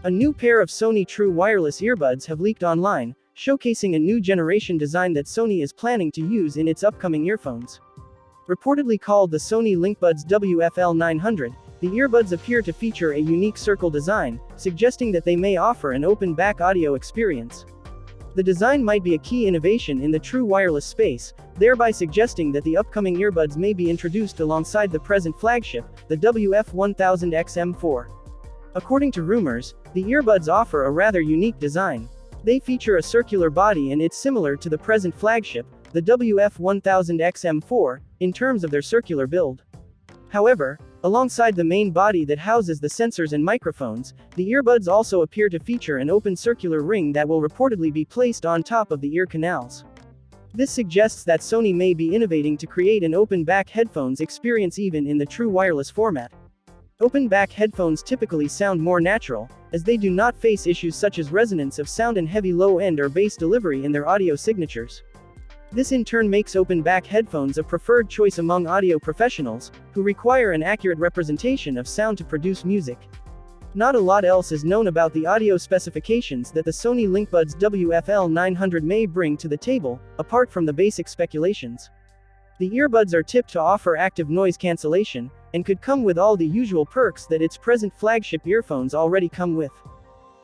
A new pair of Sony true wireless earbuds have leaked online, showcasing a new generation design that Sony is planning to use in its upcoming earphones. Reportedly called the Sony Linkbuds WF-L900, the earbuds appear to feature a unique circle design, suggesting that they may offer an open-back audio experience. The design might be a key innovation in the true wireless space, thereby suggesting that the upcoming earbuds may be introduced alongside the present flagship, the WF-1000XM4. According to rumors, the earbuds offer a rather unique design. They feature a circular body and it's similar to the present flagship, the WF-1000XM4, in terms of their circular build. However, alongside the main body that houses the sensors and microphones, the earbuds also appear to feature an open circular ring that will reportedly be placed on top of the ear canals. This suggests that Sony may be innovating to create an open-back headphones experience even in the true wireless format. Open-back headphones typically sound more natural, as they do not face issues such as resonance of sound and heavy low-end or bass delivery in their audio signatures. This in turn makes open-back headphones a preferred choice among audio professionals, who require an accurate representation of sound to produce music. Not a lot else is known about the audio specifications that the Sony Linkbuds WF-L900 may bring to the table, apart from the basic speculations. The earbuds are tipped to offer active noise cancellation, and could come with all the usual perks that its present flagship earphones already come with.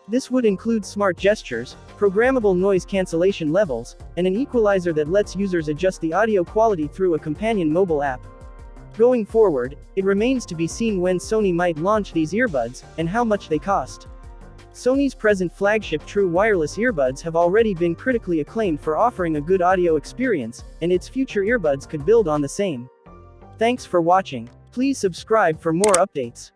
This would include smart gestures, programmable noise cancellation levels, and an equalizer that lets users adjust the audio quality through a companion mobile app. Going forward, it remains to be seen when Sony might launch these earbuds, and how much they cost. Sony's present flagship true wireless earbuds have already been critically acclaimed for offering a good audio experience, and its future earbuds could build on the same. Thanks for watching. Please subscribe for more updates.